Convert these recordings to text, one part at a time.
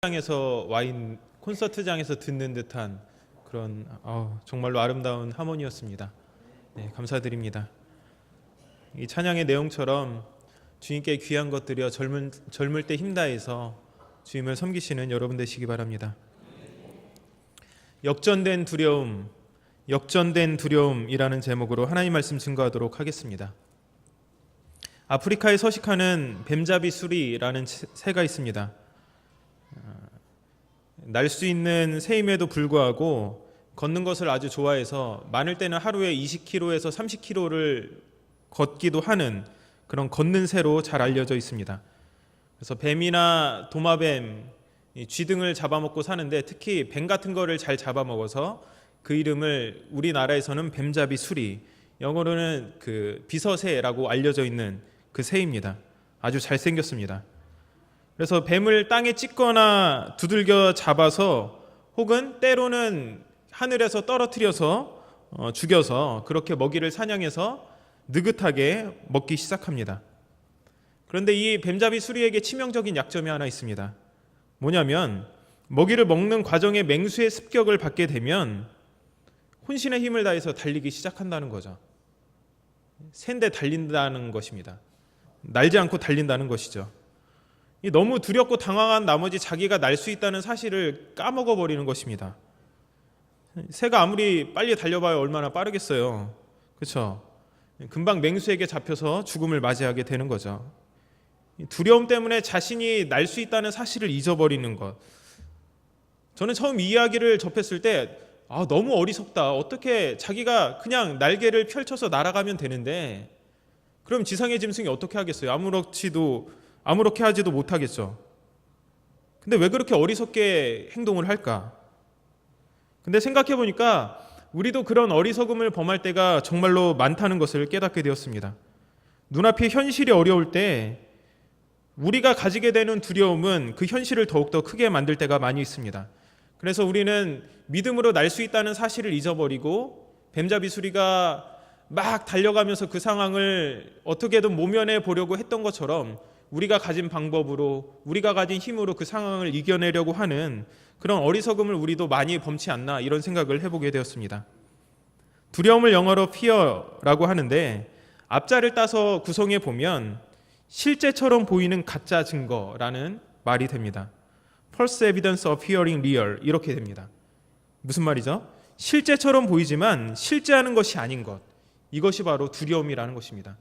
장에서 와인 콘서트장에서 듣는 듯한 그런 정말로 아름다운 하모니였습니다. 네, 감사드립니다. 이 찬양의 내용처럼 주님께 귀한 것들이여 젊을 때 힘다해서 주님을 섬기시는 여러분 되시기 바랍니다. 역전된 두려움이라는 제목으로 하나님 말씀 증거하도록 하겠습니다. 아프리카에 서식하는 뱀잡이 수리라는 새가 있습니다. 날 수 있는 새임에도 불구하고 걷는 것을 아주 좋아해서 많을 때는 하루에 20km에서 30km를 걷기도 하는 그런 걷는 새로 잘 알려져 있습니다. 그래서 뱀이나 도마뱀, 쥐등을 잡아먹고 사는데 특히 뱀 같은 거를 잘 잡아먹어서 그 이름을 우리나라에서는 뱀잡이 수리, 영어로는 그 비서새라고 알려져 있는 그 새입니다. 아주 잘생겼습니다. 그래서 뱀을 땅에 찢거나 두들겨 잡아서 혹은 때로는 하늘에서 떨어뜨려서 죽여서 그렇게 먹이를 사냥해서 느긋하게 먹기 시작합니다. 그런데 이 뱀잡이 수리에게 치명적인 약점이 하나 있습니다. 뭐냐면 먹이를 먹는 과정에 맹수의 습격을 받게 되면 혼신의 힘을 다해서 달리기 시작한다는 거죠. 샌데 달린다는 것입니다. 날지 않고 달린다는 것이죠. 너무 두렵고 당황한 나머지 자기가 날 수 있다는 사실을 까먹어 버리는 것입니다. 새가 아무리 빨리 달려봐야 얼마나 빠르겠어요. 그렇죠? 금방 맹수에게 잡혀서 죽음을 맞이하게 되는 거죠. 두려움 때문에 자신이 날 수 있다는 사실을 잊어버리는 것. 저는 처음 이 이야기를 접했을 때 너무 어리석다. 어떻게 자기가 그냥 날개를 펼쳐서 날아가면 되는데 그럼 지상의 짐승이 어떻게 하겠어요? 아무렇게 하지도 못하겠죠. 근데 왜 그렇게 어리석게 행동을 할까? 근데 생각해 보니까 우리도 그런 어리석음을 범할 때가 정말로 많다는 것을 깨닫게 되었습니다. 눈앞이 현실이 어려울 때 우리가 가지게 되는 두려움은 그 현실을 더욱더 크게 만들 때가 많이 있습니다. 그래서 우리는 믿음으로 날 수 있다는 사실을 잊어버리고 뱀잡이 수리가 막 달려가면서 그 상황을 어떻게든 모면해 보려고 했던 것처럼 우리가 가진 방법으로, 우리가 가진 힘으로 그 상황을 이겨내려고 하는 그런 어리석음을 우리도 많이 범치 않나 이런 생각을 해보게 되었습니다. 두려움을 영어로 fear라고 하는데 앞자를 따서 구성해 보면 실제처럼 보이는 가짜 증거라는 말이 됩니다. False evidence of appearing real 이렇게 됩니다. 무슨 말이죠? 실제처럼 보이지만 실제하는 것이 아닌 것, 이것이 바로 두려움이라는 것입니다.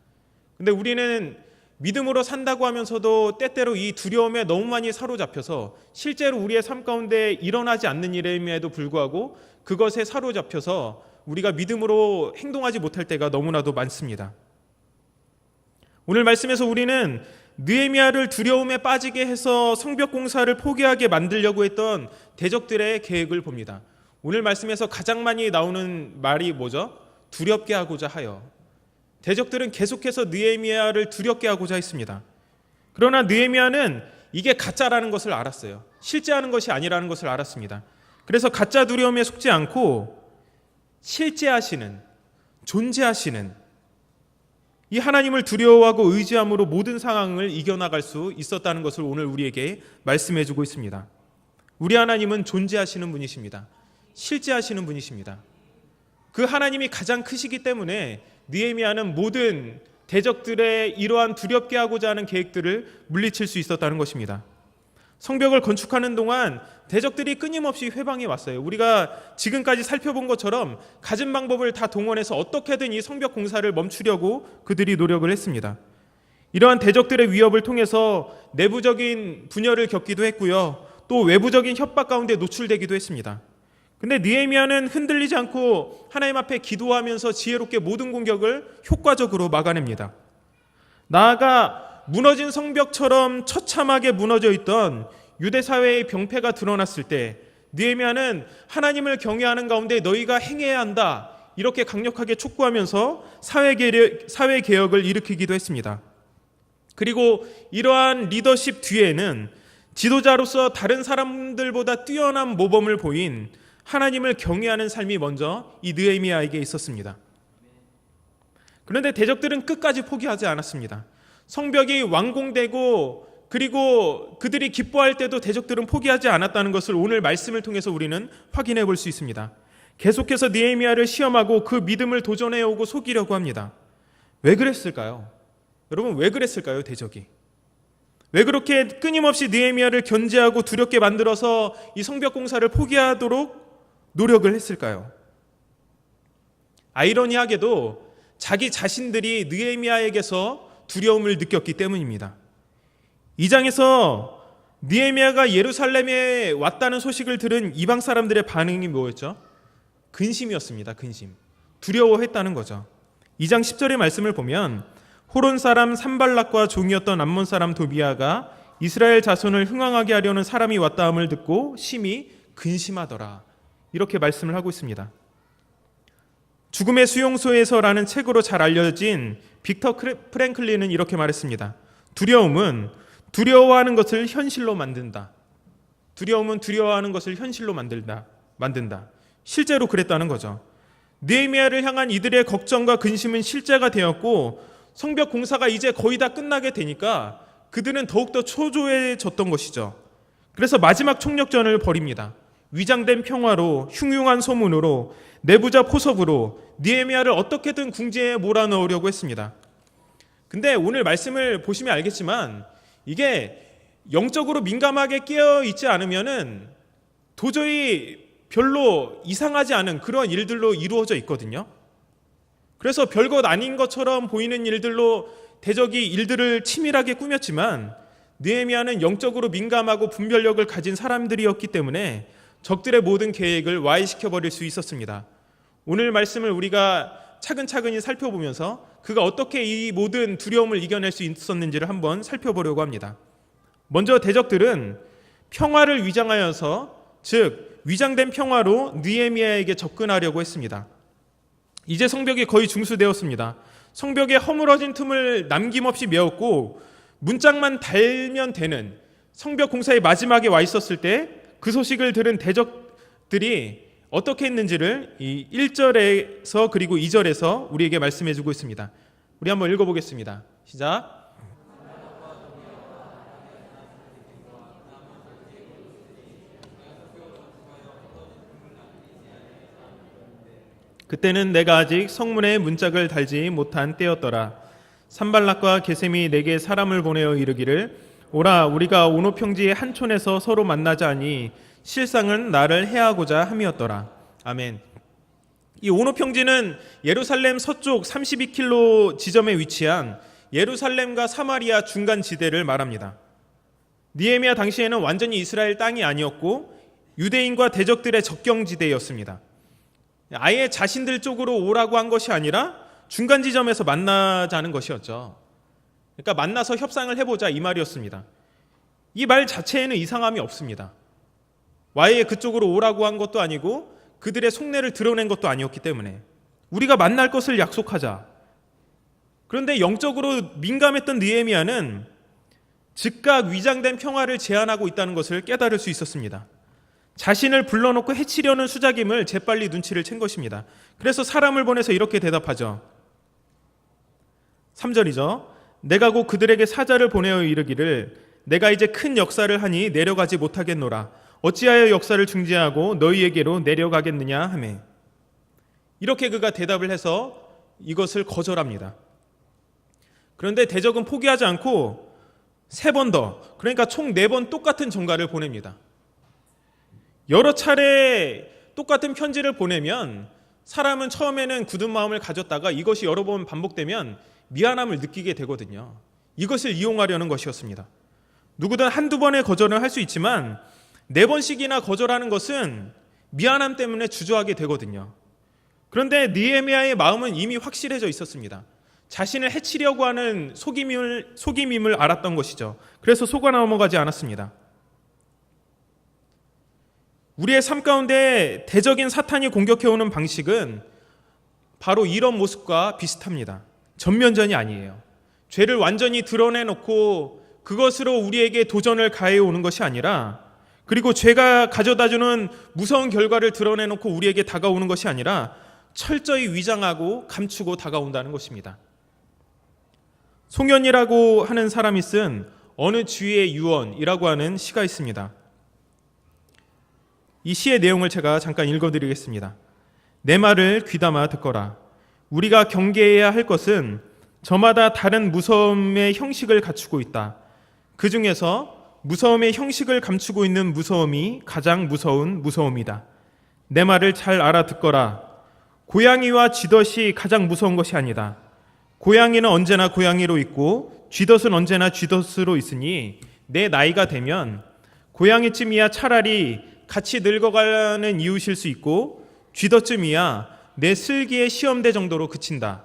근데 우리는 믿음으로 산다고 하면서도 때때로 이 두려움에 너무 많이 사로잡혀서 실제로 우리의 삶 가운데 일어나지 않는 일임에도 불구하고 그것에 사로잡혀서 우리가 믿음으로 행동하지 못할 때가 너무나도 많습니다. 오늘 말씀에서 우리는 느헤미야를 두려움에 빠지게 해서 성벽 공사를 포기하게 만들려고 했던 대적들의 계획을 봅니다. 오늘 말씀에서 가장 많이 나오는 말이 뭐죠? 두렵게 하고자 하여. 대적들은 계속해서 느헤미야를 두렵게 하고자 했습니다. 그러나 느헤미야는 이게 가짜라는 것을 알았어요. 실제하는 것이 아니라는 것을 알았습니다. 그래서 가짜 두려움에 속지 않고 실제하시는, 존재하시는 이 하나님을 두려워하고 의지함으로 모든 상황을 이겨나갈 수 있었다는 것을 오늘 우리에게 말씀해주고 있습니다. 우리 하나님은 존재하시는 분이십니다. 실제하시는 분이십니다. 그 하나님이 가장 크시기 때문에 느헤미야는 모든 대적들의 이러한 두렵게 하고자 하는 계획들을 물리칠 수 있었다는 것입니다. 성벽을 건축하는 동안 대적들이 끊임없이 회방해 왔어요. 우리가 지금까지 살펴본 것처럼 가진 방법을 다 동원해서 어떻게든 이 성벽 공사를 멈추려고 그들이 노력을 했습니다. 이러한 대적들의 위협을 통해서 내부적인 분열을 겪기도 했고요. 또 외부적인 협박 가운데 노출되기도 했습니다. 근데 느헤미야는 흔들리지 않고 하나님 앞에 기도하면서 지혜롭게 모든 공격을 효과적으로 막아냅니다. 나아가 무너진 성벽처럼 처참하게 무너져 있던 유대 사회의 병폐가 드러났을 때 느헤미야는 하나님을 경외하는 가운데 너희가 행해야 한다 이렇게 강력하게 촉구하면서 사회 개혁을 일으키기도 했습니다. 그리고 이러한 리더십 뒤에는 지도자로서 다른 사람들보다 뛰어난 모범을 보인 하나님을 경외하는 삶이 먼저 이 느헤미야에게 있었습니다. 그런데 대적들은 끝까지 포기하지 않았습니다. 성벽이 완공되고 그리고 그들이 기뻐할 때도 대적들은 포기하지 않았다는 것을 오늘 말씀을 통해서 우리는 확인해 볼 수 있습니다. 계속해서 느헤미야를 시험하고 그 믿음을 도전해 오고 속이려고 합니다. 왜 그랬을까요? 여러분, 왜 그랬을까요? 대적이 왜 그렇게 끊임없이 느헤미야를 견제하고 두렵게 만들어서 이 성벽 공사를 포기하도록 노력을 했을까요? 아이러니하게도 자기 자신들이 느헤미야에게서 두려움을 느꼈기 때문입니다. 2장에서 느헤미야가 예루살렘에 왔다는 소식을 들은 이방 사람들의 반응이 뭐였죠? 근심이었습니다. 근심. 두려워했다는 거죠. 2장 10절의 말씀을 보면 호론 사람 산발락과 종이었던 암몬 사람 도비아가 이스라엘 자손을 흥왕하게 하려는 사람이 왔다함을 듣고 심히 근심하더라. 이렇게 말씀을 하고 있습니다. 죽음의 수용소에서라는 책으로 잘 알려진 빅터 프랭클린은 이렇게 말했습니다. 두려움은 두려워하는 것을 현실로 만든다. 두려움은 두려워하는 것을 현실로 만든다. 실제로 그랬다는 거죠. 느헤미야를 향한 이들의 걱정과 근심은 실제가 되었고 성벽 공사가 이제 거의 다 끝나게 되니까 그들은 더욱더 초조해졌던 것이죠. 그래서 마지막 총력전을 벌입니다. 위장된 평화로, 흉흉한 소문으로, 내부자 포섭으로 느헤미야를 어떻게든 궁지에 몰아넣으려고 했습니다. 근데 오늘 말씀을 보시면 알겠지만 이게 영적으로 민감하게 깨어있지 않으면은 도저히 별로 이상하지 않은 그런 일들로 이루어져 있거든요. 그래서 별것 아닌 것처럼 보이는 일들로 대적이 일들을 치밀하게 꾸몄지만 느헤미야는 영적으로 민감하고 분별력을 가진 사람들이었기 때문에 적들의 모든 계획을 와해시켜버릴 수 있었습니다. 오늘 말씀을 우리가 차근차근히 살펴보면서 그가 어떻게 이 모든 두려움을 이겨낼 수 있었는지를 한번 살펴보려고 합니다. 먼저 대적들은 평화를 위장하여서, 즉 위장된 평화로 느헤미야에게 접근하려고 했습니다. 이제 성벽이 거의 중수되었습니다. 성벽에 허물어진 틈을 남김없이 메웠고 문짝만 달면 되는 성벽 공사의 마지막에 와 있었을 때 그 소식을 들은 대적들이 어떻게 했는지를 이 1절에서 그리고 2절에서 우리에게 말씀해 주고 있습니다. 우리 한번 읽어보겠습니다. 시작. 그때는 내가 아직 성문에 문짝을 달지 못한 때였더라. 산발락과 게셈이 내게 사람을 보내어 이르기를 오라, 우리가 오노 평지의 한 촌에서 서로 만나자니 실상은 나를 해하고자 함이었더라. 아멘. 이 오노 평지는 예루살렘 서쪽 32km 지점에 위치한 예루살렘과 사마리아 중간 지대를 말합니다. 느헤미야 당시에는 완전히 이스라엘 땅이 아니었고 유대인과 대적들의 접경지대였습니다. 아예 자신들 쪽으로 오라고 한 것이 아니라 중간 지점에서 만나자는 것이었죠. 그러니까 만나서 협상을 해보자 이 말이었습니다. 이 말 자체에는 이상함이 없습니다. 아예 그쪽으로 오라고 한 것도 아니고 그들의 속내를 드러낸 것도 아니었기 때문에 우리가 만날 것을 약속하자. 그런데 영적으로 민감했던 느헤미야는 즉각 위장된 평화를 제안하고 있다는 것을 깨달을 수 있었습니다. 자신을 불러놓고 해치려는 수작임을 재빨리 눈치를 챈 것입니다. 그래서 사람을 보내서 이렇게 대답하죠. 3절이죠. 내가 곧 그들에게 사자를 보내어 이르기를 내가 이제 큰 역사를 하니 내려가지 못하겠노라. 어찌하여 역사를 중지하고 너희에게로 내려가겠느냐 하매. 이렇게 그가 대답을 해서 이것을 거절합니다. 그런데 대적은 포기하지 않고 3번 더, 그러니까 총 4번 똑같은 전가를 보냅니다. 여러 차례 똑같은 편지를 보내면 사람은 처음에는 굳은 마음을 가졌다가 이것이 여러 번 반복되면 미안함을 느끼게 되거든요. 이것을 이용하려는 것이었습니다. 누구든 한두 번의 거절은 할 수 있지만 4번씩이나 거절하는 것은 미안함 때문에 주저하게 되거든요. 그런데 느헤미야의 마음은 이미 확실해져 있었습니다. 자신을 해치려고 하는 속임임을 알았던 것이죠. 그래서 속아 넘어가지 않았습니다. 우리의 삶 가운데 대적인 사탄이 공격해오는 방식은 바로 이런 모습과 비슷합니다. 전면전이 아니에요. 죄를 완전히 드러내놓고 그것으로 우리에게 도전을 가해오는 것이 아니라, 그리고 죄가 가져다주는 무서운 결과를 드러내놓고 우리에게 다가오는 것이 아니라 철저히 위장하고 감추고 다가온다는 것입니다. 송현이라고 하는 사람이 쓴 어느 주의 유언이라고 하는 시가 있습니다. 이 시의 내용을 제가 잠깐 읽어드리겠습니다. 내 말을 귀담아 듣거라. 우리가 경계해야 할 것은 저마다 다른 무서움의 형식을 갖추고 있다. 그 중에서 무서움의 형식을 감추고 있는 무서움이 가장 무서운 무서움이다. 내 말을 잘 알아듣거라. 고양이와 쥐덫이 가장 무서운 것이 아니다. 고양이는 언제나 고양이로 있고 쥐덫은 언제나 쥐덫으로 있으니 내 나이가 되면 고양이쯤이야 차라리 같이 늙어가는 이웃일 수 있고 쥐덫쯤이야 내 슬기의 시험대 정도로 그친다.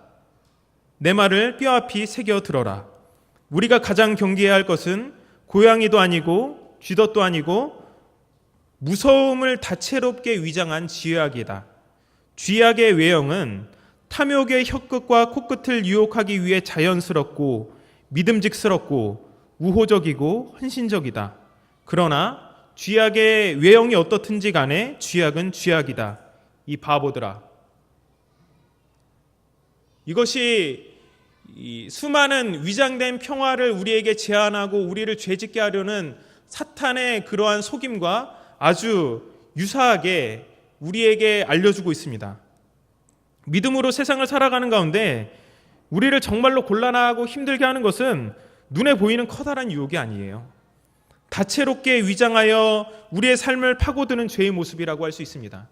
내 말을 뼈아피 새겨 들어라. 우리가 가장 경계해야 할 것은 고양이도 아니고 쥐덫도 아니고 무서움을 다채롭게 위장한 쥐약이다. 쥐약의 외형은 탐욕의 혀끝과 코끝을 유혹하기 위해 자연스럽고 믿음직스럽고 우호적이고 헌신적이다. 그러나 쥐약의 외형이 어떻든지 간에 쥐약은 쥐약이다. 이 바보들아. 이것이 이 수많은 위장된 평화를 우리에게 제안하고 우리를 죄짓게 하려는 사탄의 그러한 속임과 아주 유사하게 우리에게 알려주고 있습니다. 믿음으로 세상을 살아가는 가운데 우리를 정말로 곤란하고 힘들게 하는 것은 눈에 보이는 커다란 유혹이 아니에요. 다채롭게 위장하여 우리의 삶을 파고드는 죄의 모습이라고 할 수 있습니다.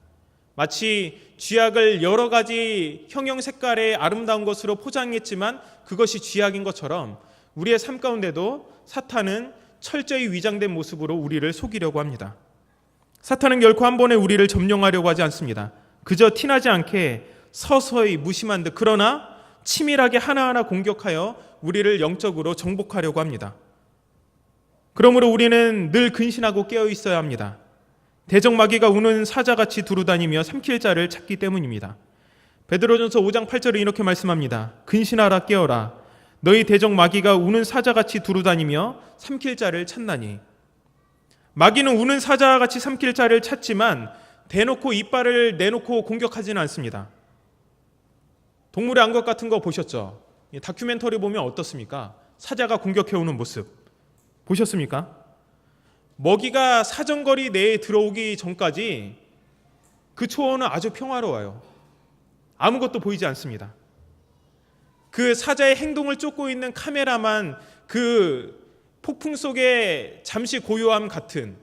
마치 쥐약을 여러 가지 형형 색깔의 아름다운 것으로 포장했지만 그것이 쥐약인 것처럼 우리의 삶 가운데도 사탄은 철저히 위장된 모습으로 우리를 속이려고 합니다. 사탄은 결코 한 번에 우리를 점령하려고 하지 않습니다. 그저 티나지 않게 서서히 무심한 듯 그러나 치밀하게 하나하나 공격하여 우리를 영적으로 정복하려고 합니다. 그러므로 우리는 늘 근신하고 깨어 있어야 합니다. 대적마귀가 우는 사자같이 두루다니며 삼킬 자를 찾기 때문입니다. 베드로전서 5장 8절에 이렇게 말씀합니다. 근신하라 깨어라. 너희 대적마귀가 우는 사자같이 두루다니며 삼킬 자를 찾나니. 마귀는 우는 사자같이 삼킬 자를 찾지만 대놓고 이빨을 내놓고 공격하지는 않습니다. 동물의 암것 같은 거 보셨죠? 다큐멘터리 보면 어떻습니까? 사자가 공격해오는 모습 보셨습니까? 먹이가 사정거리 내에 들어오기 전까지 그 초원은 아주 평화로워요. 아무것도 보이지 않습니다. 그 사자의 행동을 쫓고 있는 카메라만 그 폭풍 속에 잠시 고요함 같은,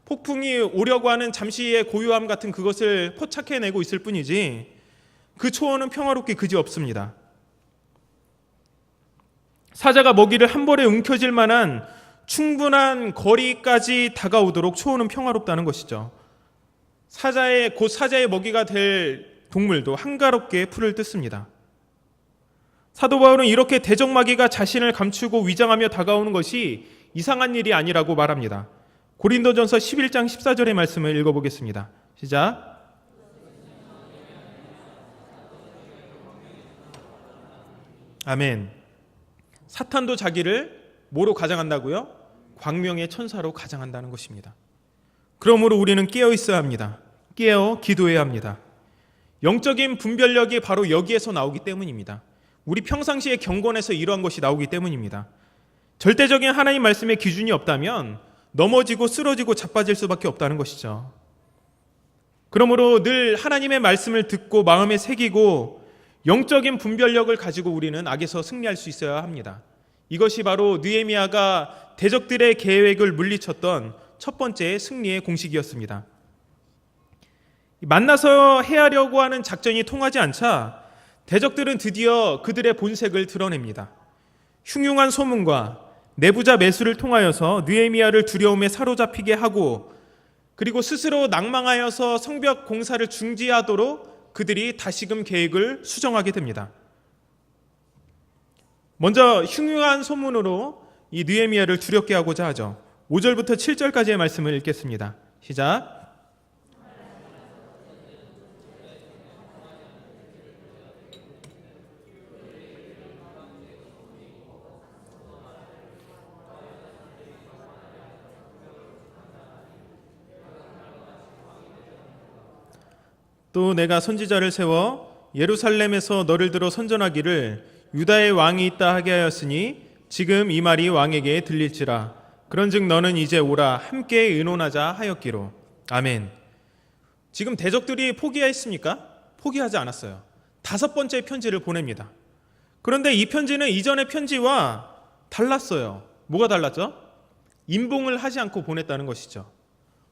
폭풍이 오려고 하는 잠시의 고요함 같은 그것을 포착해내고 있을 뿐이지 그 초원은 평화롭게 그지없습니다. 사자가 먹이를 한 벌에 움켜쥘 만한 충분한 거리까지 다가오도록 초원은 평화롭다는 것이죠. 곧 사자의 먹이가 될 동물도 한가롭게 풀을 뜯습니다. 사도 바울은 이렇게 대적마귀가 자신을 감추고 위장하며 다가오는 것이 이상한 일이 아니라고 말합니다. 고린도전서 11장 14절의 말씀을 읽어보겠습니다. 시작. 아멘. 사탄도 자기를 뭐로 가장한다고요? 광명의 천사로 가장한다는 것입니다. 그러므로 우리는 깨어 있어야 합니다. 깨어 기도해야 합니다. 영적인 분별력이 바로 여기에서 나오기 때문입니다. 우리 평상시의 경건에서 이러한 것이 나오기 때문입니다. 절대적인 하나님 말씀의 기준이 없다면 넘어지고 쓰러지고 자빠질 수밖에 없다는 것이죠. 그러므로 늘 하나님의 말씀을 듣고 마음에 새기고 영적인 분별력을 가지고 우리는 악에서 승리할 수 있어야 합니다. 이것이 바로 느헤미야가 대적들의 계획을 물리쳤던 첫 번째 승리의 공식이었습니다. 만나서 해하려고 하는 작전이 통하지 않자 대적들은 드디어 그들의 본색을 드러냅니다. 흉흉한 소문과 내부자 매수를 통하여서 느헤미야를 두려움에 사로잡히게 하고 그리고 스스로 낭망하여서 성벽 공사를 중지하도록 그들이 다시금 계획을 수정하게 됩니다. 먼저 흉흉한 소문으로 이 느헤미야를 두렵게 하고자 하죠. 5절부터 7절까지의 말씀을 읽겠습니다. 시작. 또 내가 선지자를 세워 예루살렘에서 너를 들어 선전하기를 유다의 왕이 있다 하게 하였으니 지금 이 말이 왕에게 들릴지라. 그런즉 너는 이제 오라 함께 의논하자 하였기로. 아멘. 지금 대적들이 포기했습니까? 포기하지 않았어요. 5번째 편지를 보냅니다. 그런데 이 편지는 이전의 편지와 달랐어요. 뭐가 달랐죠? 임봉을 하지 않고 보냈다는 것이죠.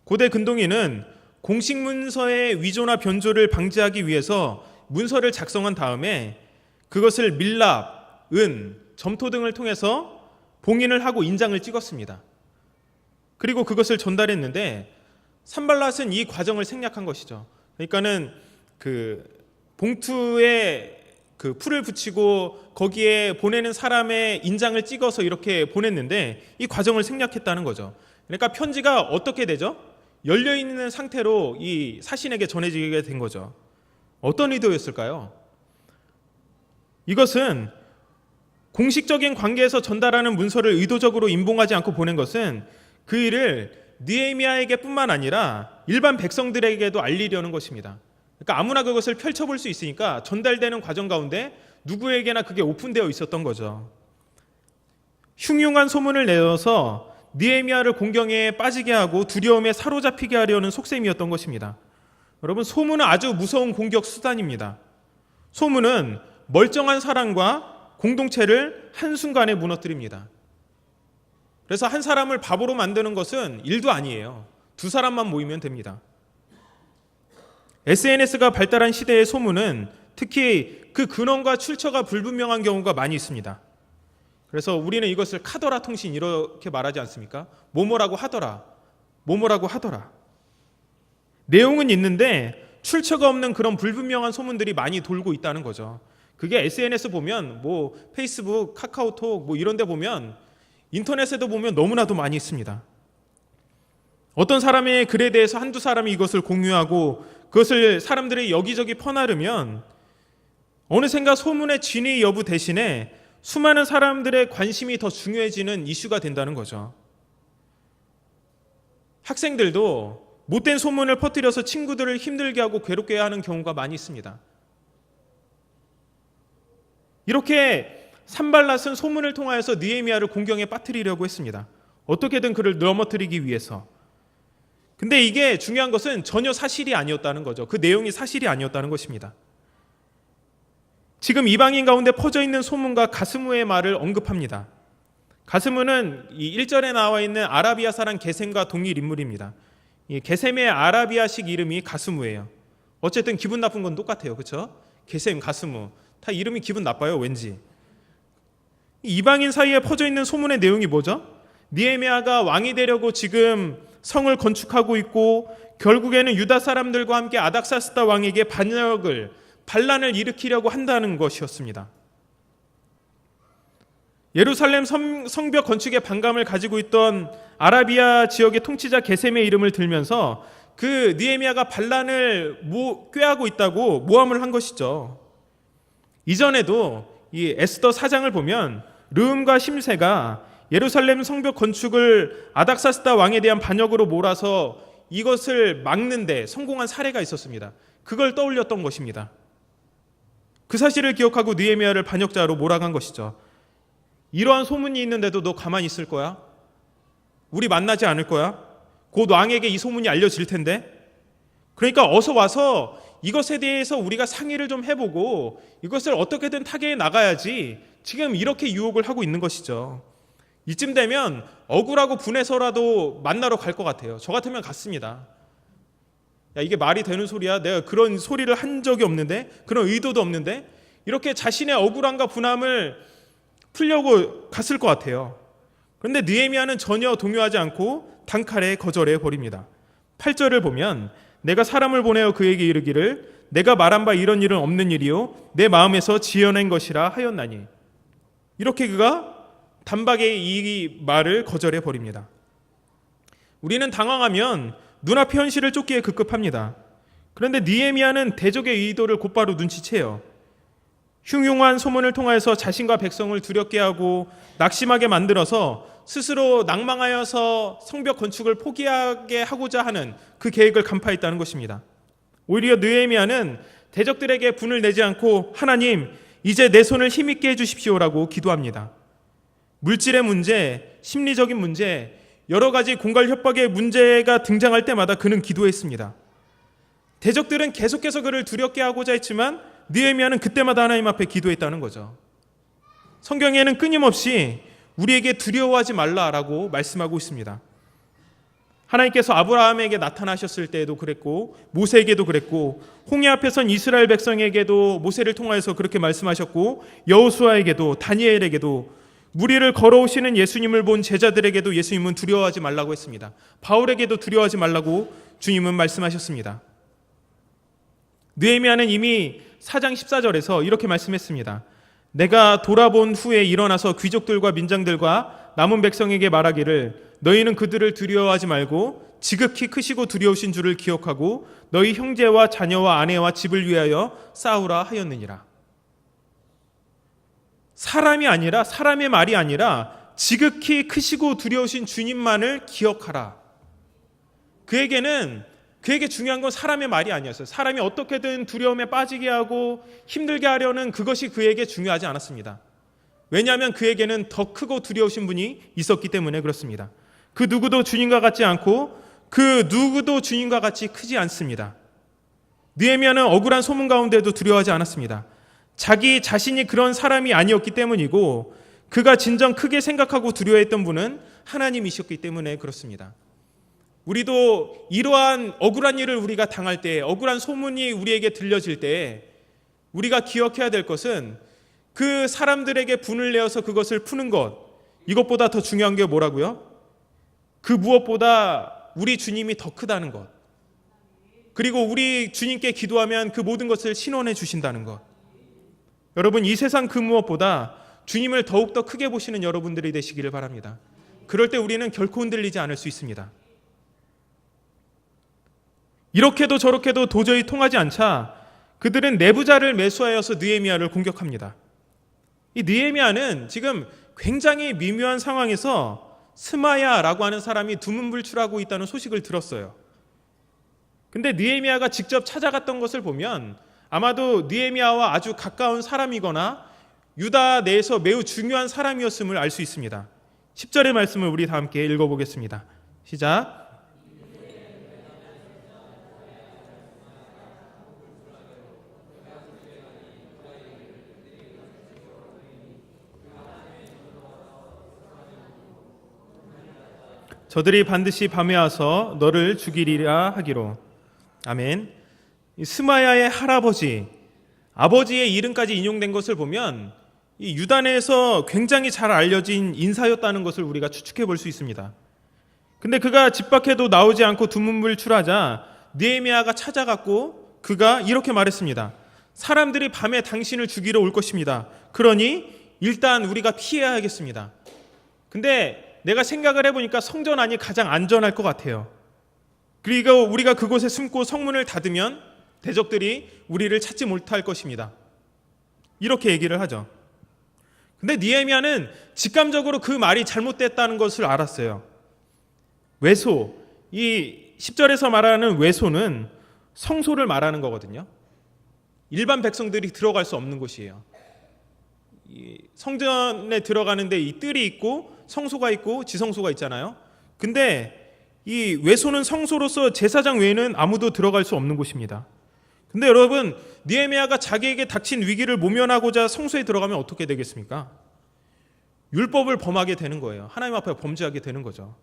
고대 근동에는 공식 문서의 위조나 변조를 방지하기 위해서 문서를 작성한 다음에 그것을 밀랍, 은, 점토 등을 통해서 봉인을 하고 인장을 찍었습니다. 그리고 그것을 전달했는데 산발랏은 이 과정을 생략한 것이죠. 그러니까는 그 봉투에 그 풀을 붙이고 거기에 보내는 사람의 인장을 찍어서 이렇게 보냈는데 이 과정을 생략했다는 거죠. 그러니까 편지가 어떻게 되죠? 열려있는 상태로 이 사신에게 전해지게 된 거죠. 어떤 의도였을까요? 이것은 공식적인 관계에서 전달하는 문서를 의도적으로 임봉하지 않고 보낸 것은 그 일을 느헤미야에게 뿐만 아니라 일반 백성들에게도 알리려는 것입니다. 그러니까 아무나 그것을 펼쳐볼 수 있으니까 전달되는 과정 가운데 누구에게나 그게 오픈되어 있었던 거죠. 흉흉한 소문을 내어서 느헤미야를 공경에 빠지게 하고 두려움에 사로잡히게 하려는 속셈이었던 것입니다. 여러분, 소문은 아주 무서운 공격 수단입니다. 소문은 멀쩡한 사람과 공동체를 한순간에 무너뜨립니다. 그래서 한 사람을 바보로 만드는 것은 일도 아니에요. 2사람만 모이면 됩니다. SNS가 발달한 시대의 소문은 특히 그 근원과 출처가 불분명한 경우가 많이 있습니다. 그래서 우리는 이것을 카더라 통신 이렇게 말하지 않습니까? 뭐뭐라고 하더라. 뭐뭐라고 하더라. 내용은 있는데 출처가 없는 그런 불분명한 소문들이 많이 돌고 있다는 거죠. 그게 SNS 보면 뭐 페이스북, 카카오톡 뭐 이런 데 보면 인터넷에도 보면 너무나도 많이 있습니다. 어떤 사람의 글에 대해서 한두 사람이 이것을 공유하고 그것을 사람들이 여기저기 퍼나르면 어느샌가 소문의 진위 여부 대신에 수많은 사람들의 관심이 더 중요해지는 이슈가 된다는 거죠. 학생들도 못된 소문을 퍼뜨려서 친구들을 힘들게 하고 괴롭게 하는 경우가 많이 있습니다. 이렇게 산발랏은 소문을 통하여서 느헤미야를 공경에 빠뜨리려고 했습니다. 어떻게든 그를 넘어뜨리기 위해서. 근데 이게 중요한 것은 전혀 사실이 아니었다는 거죠. 그 내용이 사실이 아니었다는 것입니다. 지금 이방인 가운데 퍼져 있는 소문과 가스무의 말을 언급합니다. 가스무는 이 1절에 나와 있는 아라비아 사람 게셈과 동일 인물입니다. 이 게셈의 아라비아식 이름이 가스무예요. 어쨌든 기분 나쁜 건 똑같아요. 그렇죠? 게셈, 가스무. 다 이름이 기분 나빠요. 왠지. 이방인 사이에 퍼져 있는 소문의 내용이 뭐죠? 느헤미야가 왕이 되려고 지금 성을 건축하고 있고 결국에는 유다 사람들과 함께 아닥사스다 왕에게 반란을 일으키려고 한다는 것이었습니다. 예루살렘 성벽 건축에 반감을 가지고 있던 아라비아 지역의 통치자 게셈의 이름을 들면서 그 느헤미야가 반란을 꾀하고 있다고 모함을 한 것이죠. 이전에도 이 에스더 4장을 보면 르움과 심세가 예루살렘 성벽 건축을 아닥사스다 왕에 대한 반역으로 몰아서 이것을 막는데 성공한 사례가 있었습니다. 그걸 떠올렸던 것입니다. 그 사실을 기억하고 느헤미야를 반역자로 몰아간 것이죠. 이러한 소문이 있는데도 너 가만히 있을 거야? 우리 만나지 않을 거야? 곧 왕에게 이 소문이 알려질 텐데? 그러니까 어서 와서 이것에 대해서 우리가 상의를 좀 해보고 이것을 어떻게든 타개해 나가야지 지금 이렇게 유혹을 하고 있는 것이죠. 이쯤 되면 억울하고 분해서라도 만나러 갈 것 같아요. 저 같으면 갔습니다. 야, 이게 말이 되는 소리야? 내가 그런 소리를 한 적이 없는데, 그런 의도도 없는데, 이렇게 자신의 억울함과 분함을 풀려고 갔을 것 같아요. 그런데 느헤미야는 전혀 동요하지 않고 단칼에 거절해 버립니다. 8절을 보면 내가 사람을 보내어 그에게 이르기를 내가 말한 바 이런 일은 없는 일이요 내 마음에서 지어낸 것이라 하였나니. 이렇게 그가 단박에 이 말을 거절해 버립니다. 우리는 당황하면 눈앞의 현실을 쫓기에 급급합니다. 그런데 느헤미야는 대적의 의도를 곧바로 눈치채요. 흉흉한 소문을 통하여서 자신과 백성을 두렵게 하고 낙심하게 만들어서 스스로 낭망하여서 성벽 건축을 포기하게 하고자 하는 그 계획을 간파했다는 것입니다. 오히려 느헤미야는 대적들에게 분을 내지 않고 하나님, 이제 내 손을 힘있게 해주십시오라고 기도합니다. 물질의 문제, 심리적인 문제, 여러 가지 공갈 협박의 문제가 등장할 때마다 그는 기도했습니다. 대적들은 계속해서 그를 두렵게 하고자 했지만 느헤미야는 그때마다 하나님 앞에 기도했다는 거죠. 성경에는 끊임없이 우리에게 두려워하지 말라라고 말씀하고 있습니다. 하나님께서 아브라함에게 나타나셨을 때에도 그랬고, 모세에게도 그랬고, 홍해 앞에 선 이스라엘 백성에게도 모세를 통하여서 그렇게 말씀하셨고, 여호수아에게도, 다니엘에게도, 무리를 걸어오시는 예수님을 본 제자들에게도 예수님은 두려워하지 말라고 했습니다. 바울에게도 두려워하지 말라고 주님은 말씀하셨습니다. 느헤미야는 이미 4장 14절에서 이렇게 말씀했습니다. 내가 돌아본 후에 일어나서 귀족들과 민장들과 남은 백성에게 말하기를 너희는 그들을 두려워하지 말고 지극히 크시고 두려우신 줄을 기억하고 너희 형제와 자녀와 아내와 집을 위하여 싸우라 하였느니라. 사람이 아니라, 사람의 말이 아니라 지극히 크시고 두려우신 주님만을 기억하라. 그에게 중요한 건 사람의 말이 아니었어요. 사람이 어떻게든 두려움에 빠지게 하고 힘들게 하려는 그것이 그에게 중요하지 않았습니다. 왜냐하면 그에게는 더 크고 두려우신 분이 있었기 때문에 그렇습니다. 그 누구도 주님과 같지 않고 그 누구도 주님과 같이 크지 않습니다. 느헤미야는 억울한 소문 가운데도 두려워하지 않았습니다. 자기 자신이 그런 사람이 아니었기 때문이고 그가 진정 크게 생각하고 두려워했던 분은 하나님이셨기 때문에 그렇습니다. 우리도 이러한 억울한 일을 우리가 당할 때, 억울한 소문이 우리에게 들려질 때 우리가 기억해야 될 것은 그 사람들에게 분을 내어서 그것을 푸는 것, 이것보다 더 중요한 게 뭐라고요? 그 무엇보다 우리 주님이 더 크다는 것, 그리고 우리 주님께 기도하면 그 모든 것을 신원해 주신다는 것. 여러분, 이 세상 그 무엇보다 주님을 더욱더 크게 보시는 여러분들이 되시기를 바랍니다. 그럴 때 우리는 결코 흔들리지 않을 수 있습니다. 이렇게도 저렇게도 도저히 통하지 않자 그들은 내부자를 매수하여서 느헤미야를 공격합니다. 이 느헤미야는 지금 굉장히 미묘한 상황에서 스마야라고 하는 사람이 두문불출하고 있다는 소식을 들었어요. 근데 느헤미야가 직접 찾아갔던 것을 보면 아마도 느헤미야와 아주 가까운 사람이거나 유다 내에서 매우 중요한 사람이었음을 알 수 있습니다. 10절의 말씀을 우리 다 함께 읽어보겠습니다. 시작. 저들이 반드시 밤에 와서 너를 죽이리라 하기로. 아멘. 스마야의 할아버지, 아버지의 이름까지 인용된 것을 보면 이 유다 내에서 굉장히 잘 알려진 인사였다는 것을 우리가 추측해 볼 수 있습니다. 근데 그가 집 밖에도 나오지 않고 두문불출하자 느헤미야가 찾아갔고 그가 이렇게 말했습니다. 사람들이 밤에 당신을 죽이러 올 것입니다. 그러니 일단 우리가 피해야 하겠습니다. 근데 내가 생각을 해보니까 성전 안이 가장 안전할 것 같아요. 그리고 우리가 그곳에 숨고 성문을 닫으면 대적들이 우리를 찾지 못할 것입니다. 이렇게 얘기를 하죠. 근데 느헤미야는 직감적으로 그 말이 잘못됐다는 것을 알았어요. 외소, 이 10절에서 말하는 외소는 성소를 말하는 거거든요. 일반 백성들이 들어갈 수 없는 곳이에요. 이 성전에 들어가는데 이 뜰이 있고 성소가 있고 지성소가 있잖아요. 근데 이 외소는 성소로서 제사장 외에는 아무도 들어갈 수 없는 곳입니다. 근데 여러분, 느헤미야가 자기에게 닥친 위기를 모면하고자 성소에 들어가면 어떻게 되겠습니까? 율법을 범하게 되는 거예요. 하나님 앞에 범죄하게 되는 거죠.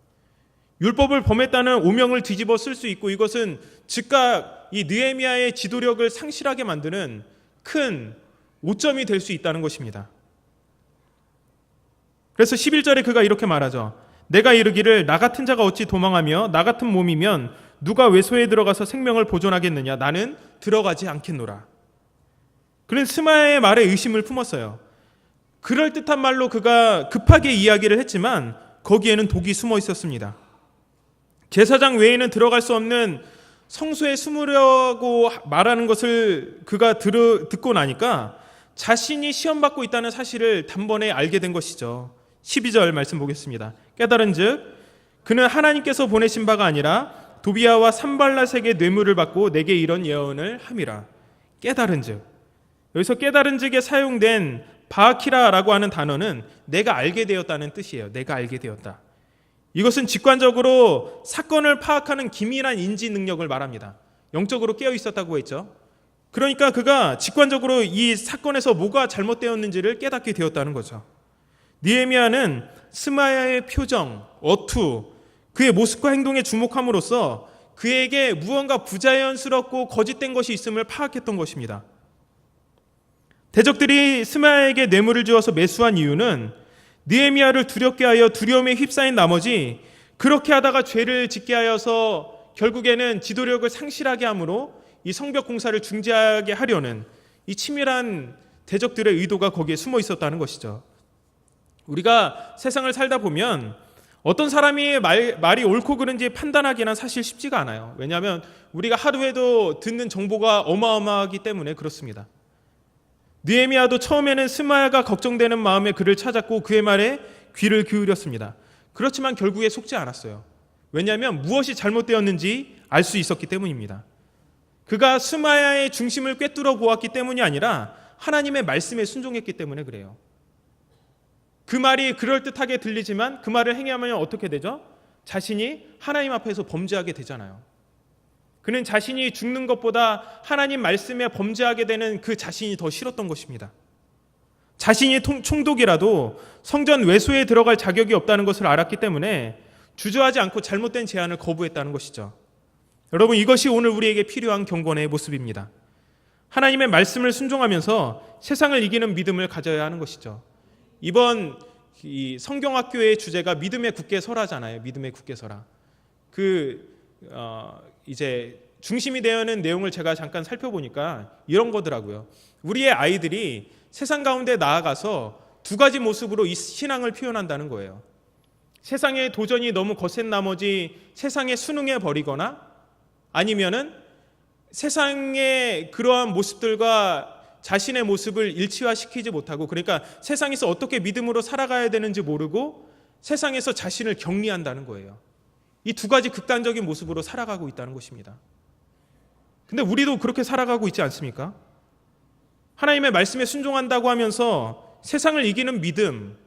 율법을 범했다는 오명을 뒤집어 쓸 수 있고 이것은 즉각 이 느헤미야의 지도력을 상실하게 만드는 큰 오점이 될 수 있다는 것입니다. 그래서 11절에 그가 이렇게 말하죠. 내가 이르기를 나 같은 자가 어찌 도망하며 나 같은 몸이면 누가 외소에 들어가서 생명을 보존하겠느냐. 나는 들어가지 않겠노라. 그는 스마야의 말에 의심을 품었어요. 그럴듯한 말로 그가 급하게 이야기를 했지만 거기에는 독이 숨어 있었습니다. 제사장 외에는 들어갈 수 없는 성소에 숨으려고 말하는 것을 그가 듣고 나니까 자신이 시험받고 있다는 사실을 단번에 알게 된 것이죠. 12절 말씀 보겠습니다. 깨달은즉 그는 하나님께서 보내신 바가 아니라 도비야와 산발랏에게 뇌물을 받고 내게 이런 예언을 함이라. 깨달은즉, 여기서 깨달은즉에 사용된 바키라라고 하는 단어는 내가 알게 되었다는 뜻이에요. 내가 알게 되었다. 이것은 직관적으로 사건을 파악하는 기민한 인지 능력을 말합니다. 영적으로 깨어 있었다고 했죠. 그러니까 그가 직관적으로 이 사건에서 뭐가 잘못되었는지를 깨닫게 되었다는 거죠. 느헤미야는 스마야의 표정, 어투, 그의 모습과 행동에 주목함으로써 그에게 무언가 부자연스럽고 거짓된 것이 있음을 파악했던 것입니다. 대적들이 스마야에게 뇌물을 주어서 매수한 이유는 느헤미야를 두렵게 하여 두려움에 휩싸인 나머지 그렇게 하다가 죄를 짓게 하여서 결국에는 지도력을 상실하게 함으로 이 성벽 공사를 중지하게 하려는 이 치밀한 대적들의 의도가 거기에 숨어 있었다는 것이죠. 우리가 세상을 살다 보면 어떤 사람이 말이 옳고 그른지 판단하기는 사실 쉽지가 않아요. 왜냐하면 우리가 하루에도 듣는 정보가 어마어마하기 때문에 그렇습니다. 느헤미야도 처음에는 스마야가 걱정되는 마음에 그를 찾았고 그의 말에 귀를 기울였습니다. 그렇지만 결국에 속지 않았어요. 왜냐하면 무엇이 잘못되었는지 알 수 있었기 때문입니다. 그가 스마야의 중심을 꿰뚫어 보았기 때문이 아니라 하나님의 말씀에 순종했기 때문에 그래요. 그 말이 그럴듯하게 들리지만 그 말을 행하면 어떻게 되죠? 자신이 하나님 앞에서 범죄하게 되잖아요. 그는 자신이 죽는 것보다 하나님 말씀에 범죄하게 되는 그 자신이 더 싫었던 것입니다. 자신이 총독이라도 성전 외소에 들어갈 자격이 없다는 것을 알았기 때문에 주저하지 않고 잘못된 제안을 거부했다는 것이죠. 여러분, 이것이 오늘 우리에게 필요한 경건의 모습입니다. 하나님의 말씀을 순종하면서 세상을 이기는 믿음을 가져야 하는 것이죠. 이번 이 성경학교의 주제가 믿음의 굳게 서라잖아요. 믿음의 굳게 서라. 이제 중심이 되어있는 내용을 제가 잠깐 살펴보니까 이런 거더라고요. 우리의 아이들이 세상 가운데 나아가서 두 가지 모습으로 이 신앙을 표현한다는 거예요. 세상의 도전이 너무 거센 나머지 세상에 순응해 버리거나 아니면은 세상의 그러한 모습들과 자신의 모습을 일치화시키지 못하고, 그러니까 세상에서 어떻게 믿음으로 살아가야 되는지 모르고 세상에서 자신을 격리한다는 거예요. 이 두 가지 극단적인 모습으로 살아가고 있다는 것입니다. 근데 우리도 그렇게 살아가고 있지 않습니까? 하나님의 말씀에 순종한다고 하면서 세상을 이기는 믿음,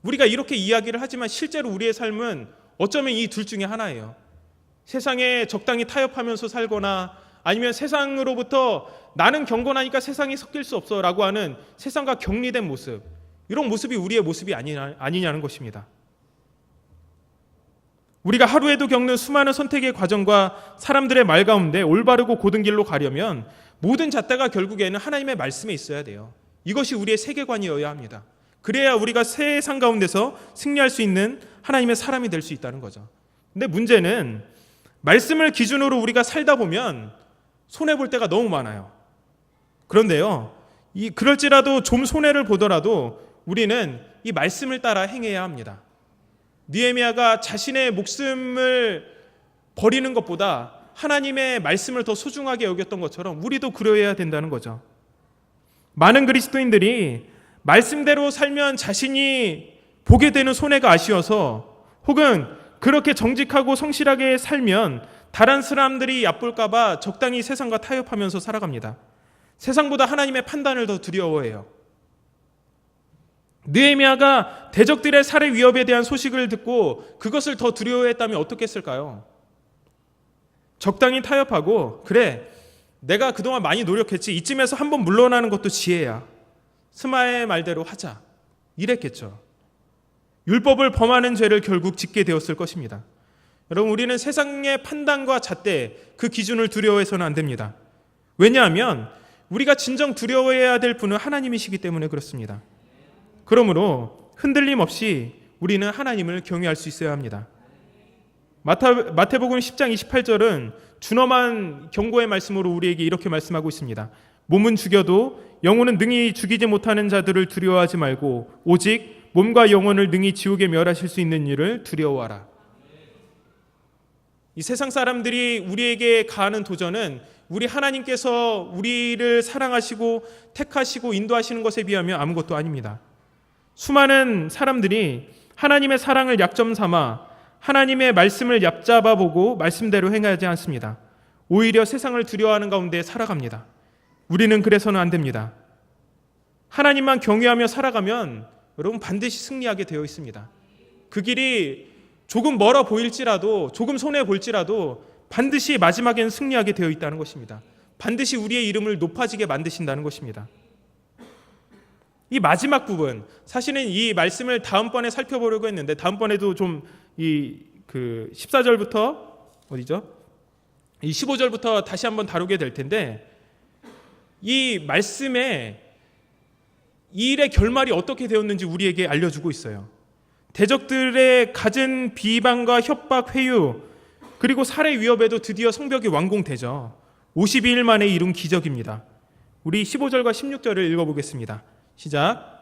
우리가 이렇게 이야기를 하지만 실제로 우리의 삶은 어쩌면 이 둘 중에 하나예요. 세상에 적당히 타협하면서 살거나 아니면 세상으로부터 나는 경건하니까 세상이 섞일 수 없어 라고 하는 세상과 격리된 모습, 이런 모습이 우리의 모습이 아니냐는 것입니다. 우리가 하루에도 겪는 수많은 선택의 과정과 사람들의 말 가운데 올바르고 고든 길로 가려면 모든 잣대가 결국에는 하나님의 말씀에 있어야 돼요. 이것이 우리의 세계관이어야 합니다. 그래야 우리가 세상 가운데서 승리할 수 있는 하나님의 사람이 될 수 있다는 거죠. 근데 문제는 말씀을 기준으로 우리가 살다 보면 손해볼 때가 너무 많아요. 그런데요, 그럴지라도 좀 손해를 보더라도 우리는 이 말씀을 따라 행해야 합니다. 느헤미야가 자신의 목숨을 버리는 것보다 하나님의 말씀을 더 소중하게 여겼던 것처럼 우리도 그러해야 된다는 거죠. 많은 그리스도인들이 말씀대로 살면 자신이 보게 되는 손해가 아쉬워서, 혹은 그렇게 정직하고 성실하게 살면 다른 사람들이 얕볼까 봐 적당히 세상과 타협하면서 살아갑니다. 세상보다 하나님의 판단을 더 두려워해요. 느헤미야가 대적들의 살해 위협에 대한 소식을 듣고 그것을 더 두려워했다면 어떻게 했을까요? 적당히 타협하고, 그래, 내가 그동안 많이 노력했지, 이쯤에서 한번 물러나는 것도 지혜야, 스마야의 말대로 하자, 이랬겠죠. 율법을 범하는 죄를 결국 짓게 되었을 것입니다. 여러분, 우리는 세상의 판단과 잣대, 그 기준을 두려워해서는 안 됩니다. 왜냐하면 우리가 진정 두려워해야 될 분은 하나님이시기 때문에 그렇습니다. 그러므로 흔들림 없이 우리는 하나님을 경외할 수 있어야 합니다. 마태복음 10장 28절은 준엄한 경고의 말씀으로 우리에게 이렇게 말씀하고 있습니다. 몸은 죽여도 영혼은 능히 죽이지 못하는 자들을 두려워하지 말고 오직 몸과 영혼을 능히 지옥에 멸하실 수 있는 일을 두려워하라. 이 세상 사람들이 우리에게 가하는 도전은 우리 하나님께서 우리를 사랑하시고 택하시고 인도하시는 것에 비하면 아무것도 아닙니다. 수많은 사람들이 하나님의 사랑을 약점 삼아 하나님의 말씀을 얕잡아 보고 말씀대로 행하지 않습니다. 오히려 세상을 두려워하는 가운데 살아갑니다. 우리는 그래서는 안 됩니다. 하나님만 경외하며 살아가면 여러분 반드시 승리하게 되어 있습니다. 그 길이 조금 멀어 보일지라도, 조금 손해 볼지라도 반드시 마지막에는 승리하게 되어 있다는 것입니다. 반드시 우리의 이름을 높아지게 만드신다는 것입니다. 이 마지막 부분, 사실은 이 말씀을 다음번에 살펴보려고 했는데 다음번에도 좀 이 14절부터 어디죠? 이 15절부터 다시 한번 다루게 될 텐데, 이 말씀에 이 일의 결말이 어떻게 되었는지 우리에게 알려주고 있어요. 대적들의 갖은 비방과 협박, 회유, 그리고 살해 위협에도 드디어 성벽이 완공되죠. 52일 만에 이룬 기적입니다. 우리 15절과 16절을 읽어보겠습니다. 시작.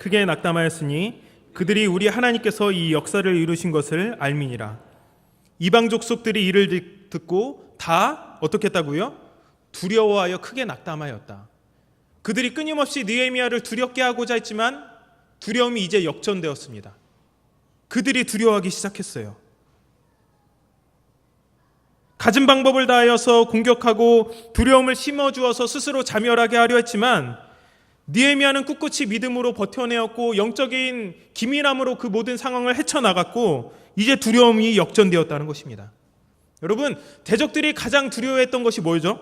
크게 낙담하였으니 그들이 우리 하나님께서 이 역사를 이루신 것을 알미니라. 이방 족속들이 이를 듣고 다 어떻게 했다고요? 두려워하여 크게 낙담하였다. 그들이 끊임없이 느헤미야를 두렵게 하고자 했지만 두려움이 이제 역전되었습니다. 그들이 두려워하기 시작했어요. 가진 방법을 다하여서 공격하고 두려움을 심어주어서 스스로 자멸하게 하려 했지만 느헤미야는 꿋꿋이 믿음으로 버텨내었고 영적인 기민함으로 그 모든 상황을 헤쳐나갔고 이제 두려움이 역전되었다는 것입니다. 여러분, 대적들이 가장 두려워했던 것이 뭐죠?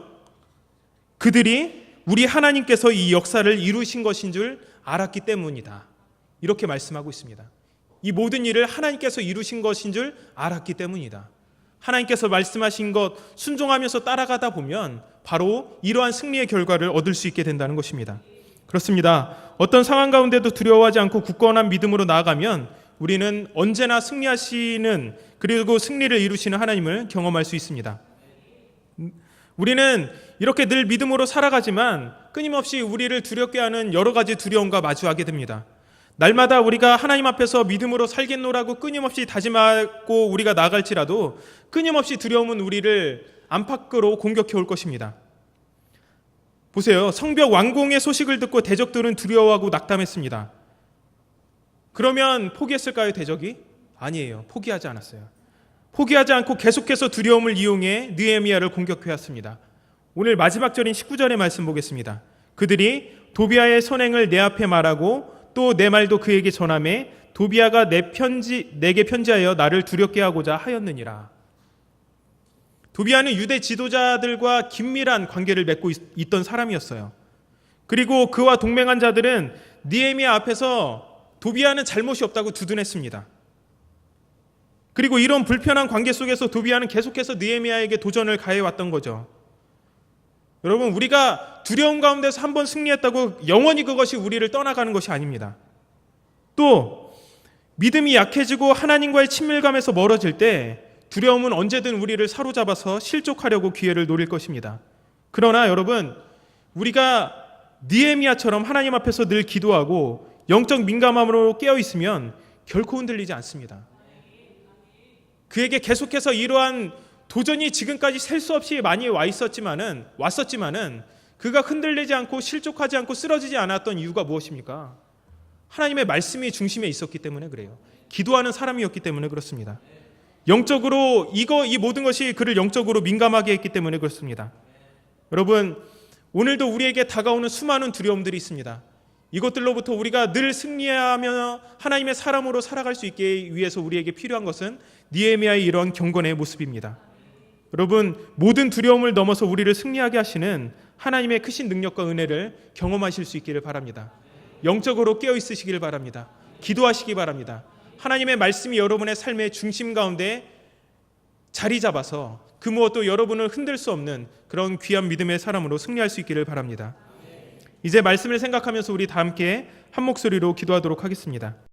그들이 우리 하나님께서 이 역사를 이루신 것인 줄 알았기 때문이다. 이렇게 말씀하고 있습니다. 이 모든 일을 하나님께서 이루신 것인 줄 알았기 때문이다. 하나님께서 말씀하신 것 순종하면서 따라가다 보면 바로 이러한 승리의 결과를 얻을 수 있게 된다는 것입니다. 그렇습니다. 어떤 상황 가운데도 두려워하지 않고 굳건한 믿음으로 나아가면 우리는 언제나 승리하시는, 그리고 승리를 이루시는 하나님을 경험할 수 있습니다. 우리는 이렇게 늘 믿음으로 살아가지만 끊임없이 우리를 두렵게 하는 여러 가지 두려움과 마주하게 됩니다. 날마다 우리가 하나님 앞에서 믿음으로 살겠노라고 끊임없이 다짐하고 우리가 나아갈지라도 끊임없이 두려움은 우리를 안팎으로 공격해 올 것입니다. 보세요. 성벽 완공의 소식을 듣고 대적들은 두려워하고 낙담했습니다. 그러면 포기했을까요, 대적이? 아니에요. 포기하지 않았어요. 포기하지 않고 계속해서 두려움을 이용해 느헤미야를 공격해왔습니다. 오늘 마지막 절인 19절의 말씀 보겠습니다. 그들이 도비아의 선행을 내 앞에 말하고 또 내 말도 그에게 전하매 도비아가 내게 편지하여 나를 두렵게 하고자 하였느니라. 도비아는 유대 지도자들과 긴밀한 관계를 맺고 있던 사람이었어요. 그리고 그와 동맹한 자들은 느헤미야 앞에서 도비아는 잘못이 없다고 두둔했습니다. 그리고 이런 불편한 관계 속에서 도비아는 계속해서 느헤미야에게 도전을 가해왔던 거죠. 여러분, 우리가 두려움 가운데서 한번 승리했다고 영원히 그것이 우리를 떠나가는 것이 아닙니다. 또 믿음이 약해지고 하나님과의 친밀감에서 멀어질 때 두려움은 언제든 우리를 사로잡아서 실족하려고 기회를 노릴 것입니다. 그러나 여러분, 우리가 느헤미야처럼 하나님 앞에서 늘 기도하고 영적 민감함으로 깨어있으면 결코 흔들리지 않습니다. 그에게 계속해서 이러한 도전이 지금까지 셀 수 없이 많이 왔었지만은 그가 흔들리지 않고 실족하지 않고 쓰러지지 않았던 이유가 무엇입니까? 하나님의 말씀이 중심에 있었기 때문에 그래요. 기도하는 사람이었기 때문에 그렇습니다. 영적으로 이 모든 것이 그를 영적으로 민감하게 했기 때문에 그렇습니다. 여러분, 오늘도 우리에게 다가오는 수많은 두려움들이 있습니다. 이것들로부터 우리가 늘 승리하며 하나님의 사람으로 살아갈 수 있게 위해서 우리에게 필요한 것은 느헤미야의 이런 경건의 모습입니다. 여러분, 모든 두려움을 넘어서 우리를 승리하게 하시는 하나님의 크신 능력과 은혜를 경험하실 수 있기를 바랍니다. 영적으로 깨어 있으시기를 바랍니다. 기도하시기 바랍니다. 하나님의 말씀이 여러분의 삶의 중심 가운데 자리 잡아서 그 무엇도 여러분을 흔들 수 없는 그런 귀한 믿음의 사람으로 승리할 수 있기를 바랍니다. 이제 말씀을 생각하면서 우리 다 함께 한 목소리로 기도하도록 하겠습니다.